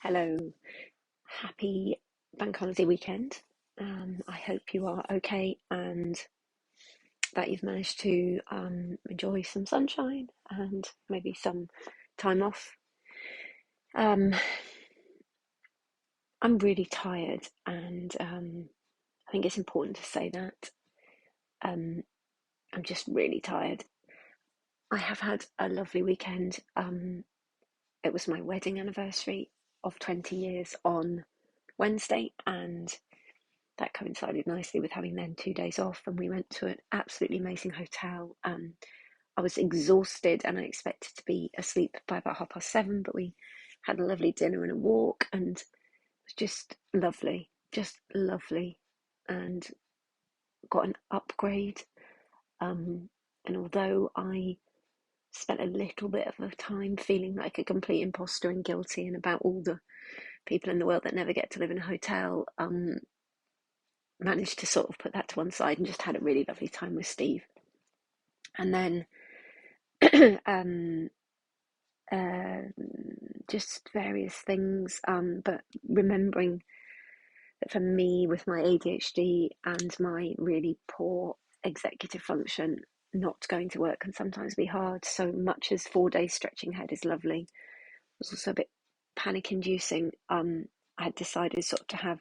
Hello, happy bank holiday weekend. I hope you are okay and that you've managed to enjoy some sunshine and maybe some time off. Um, I'm really tired, and I think it's important to say that. Um, I'm just really tired. I have had a lovely weekend. It was my wedding anniversary of 20 years on Wednesday, and that coincided nicely with having then 2 days off, and we went to an absolutely amazing hotel. I was exhausted and I expected to be asleep by about 7:30, but we had a lovely dinner and a walk, and it was just lovely, and got an upgrade. And although I spent a little bit of a time feeling like a complete imposter and guilty and about all the people in the world that never get to live in a hotel, managed to sort of put that to one side and just had a really lovely time with Steve. And then um, uh, just various things, but remembering that for me, with my ADHD and my really poor executive function, not going to work can sometimes be hard. So much as 4 days stretching ahead is lovely, it was also a bit panic inducing. I had decided sort of to have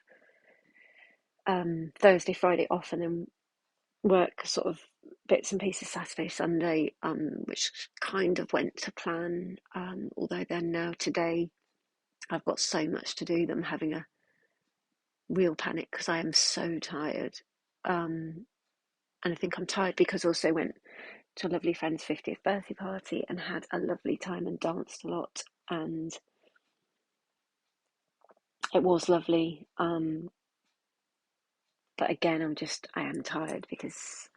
Thursday, Friday off, and then work sort of bits and pieces Saturday, Sunday, which kind of went to plan. Although then now today I've got so much to do that I'm having a real panic because I am so tired. And I think I'm tired because I also went to a lovely friend's 50th birthday party and had a lovely time and danced a lot. And it was lovely. But again, I am tired because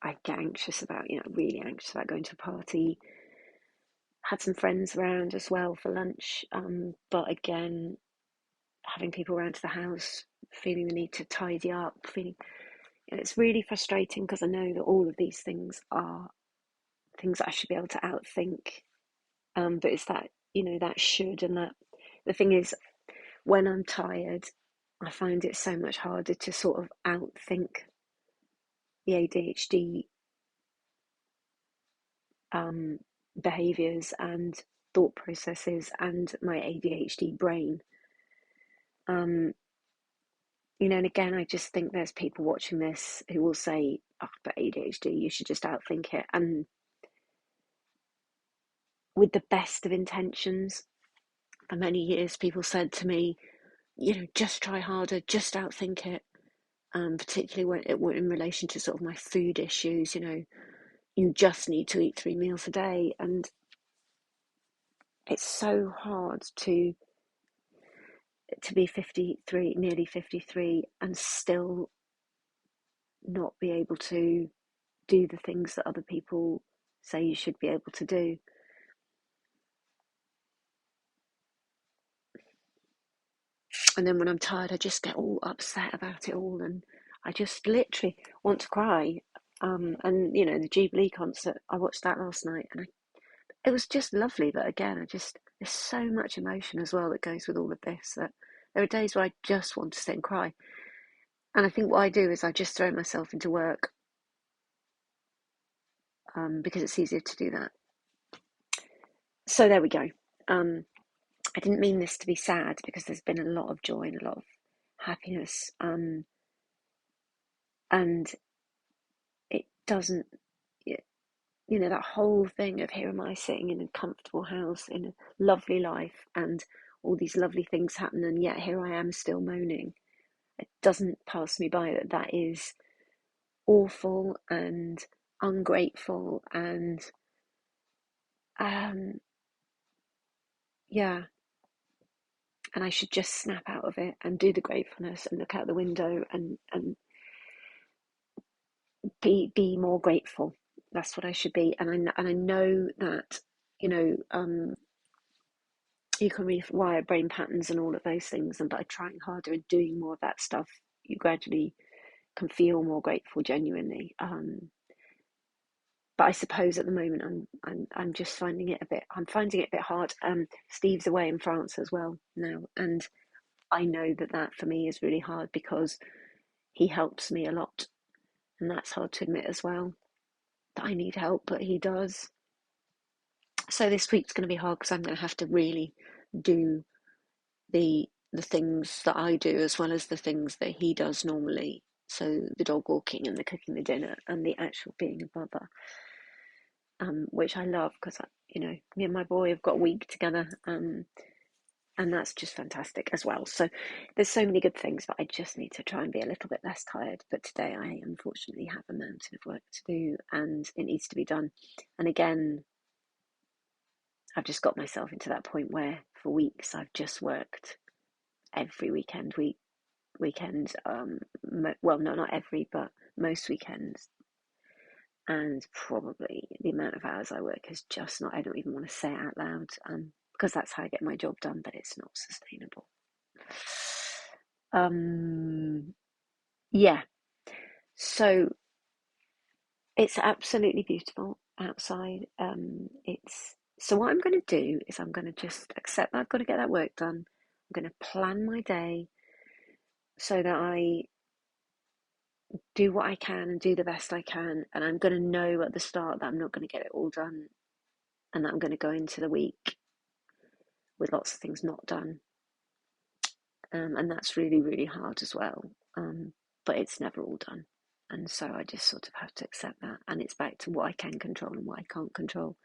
I get anxious about, really anxious about going to a party. Had some friends around as well for lunch, but again, having people around to the house, feeling the need to tidy up, it's really frustrating because I know that all of these things are things that I should be able to outthink, but it's that that should and that the thing is when I'm tired, I find it so much harder to sort of outthink the ADHD um, behaviors and thought processes and my ADHD brain. Um, and again, I just think there's people watching this who will say, "Oh, but ADHD, you should just outthink it." And with the best of intentions, for many years, people said to me, just try harder, just outthink it. Particularly in relation to sort of my food issues, you just need to eat 3 meals a day, and it's so hard to be 53, nearly 53, and still not be able to do the things that other people say you should be able to do. And then when I'm tired, I just get all upset about it all, and I just literally want to cry. And the Jubilee concert, I watched that last night, and it was just lovely. But again, there's so much emotion as well that goes with all of this that there are days where I just want to sit and cry. And I think what I do is I just throw myself into work, because it's easier to do that. So there we go. I didn't mean this to be sad because there's been a lot of joy and a lot of happiness. And it doesn't, that whole thing of here am I sitting in a comfortable house in a lovely life and all these lovely things happen, and yet here I am still moaning. It doesn't pass me by that is awful and ungrateful and um yeah, and I should just snap out of it and do the gratefulness and look out the window and be more grateful. That's what I should be. And I know that you know you can rewire brain patterns and all of those things, and by trying harder and doing more of that stuff, you gradually can feel more grateful genuinely. but I suppose at the moment I'm just finding it a bit. I'm finding it a bit hard. Steve's away in France as well now, and I know that that for me is really hard because he helps me a lot, and that's hard to admit as well. That I need help, but he does. So this week's going to be hard because I'm going to have to really do the things that I do as well as the things that he does normally. So the dog walking and the cooking the dinner and the actual being a mother, which I love because me and my boy have got a week together, and that's just fantastic as well. So there's so many good things, but I just need to try and be a little bit less tired. But today I unfortunately have a mountain of work to do, and it needs to be done. And again, I've just got myself into that point where for weeks I've just worked every weekend. Well, no, not every, but most weekends. And probably the amount of hours I work is just not, I don't even want to say it out loud, because that's how I get my job done, but it's not sustainable. Yeah, so it's absolutely beautiful outside. It's so what I'm going to do is I'm going to just accept that I've got to get that work done. I'm going to plan my day so that I do what I can and do the best I can. And I'm going to know at the start that I'm not going to get it all done and that I'm going to go into the week with lots of things not done. And that's really, really hard as well. But it's never all done. And so I just sort of have to accept that. And it's back to what I can control and what I can't control.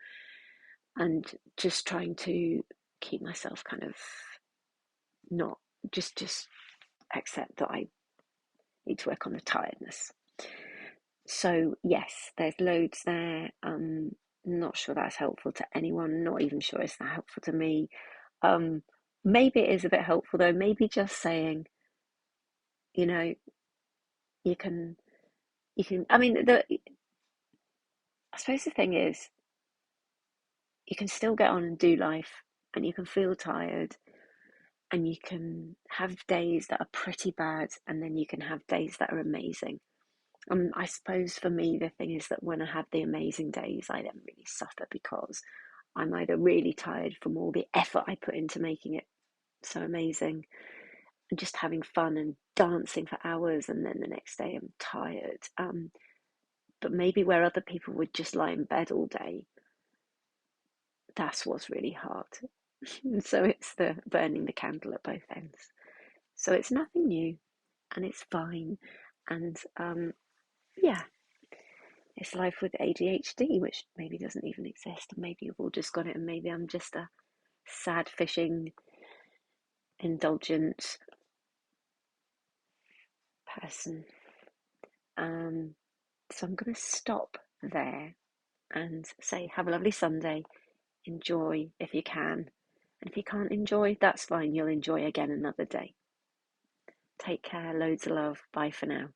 And just trying to keep myself kind of not just accept that I need to work on the tiredness. So yes, there's loads there. Not sure that's helpful to anyone. Not even sure it's that helpful to me. Um, Maybe it is a bit helpful though. Maybe just saying, you know, you can, you can. I mean, I suppose the thing is, you can still get on and do life, and you can feel tired, and you can have days that are pretty bad, and then you can have days that are amazing. I suppose for me, the thing is that when I have the amazing days, I then really suffer because I'm either really tired from all the effort I put into making it so amazing and just having fun and dancing for hours, and then the next day I'm tired. But maybe where other people would just lie in bed all day, that's what's really hard. So it's the burning the candle at both ends. So it's nothing new and it's fine. And yeah, it's life with ADHD, which maybe doesn't even exist. And maybe you've all just got it, and maybe I'm just a sad fishing, indulgent person. So I'm going to stop there and say, have a lovely Sunday. Enjoy if you can. And if you can't enjoy, that's fine. You'll enjoy again another day. Take care. Loads of love. Bye for now.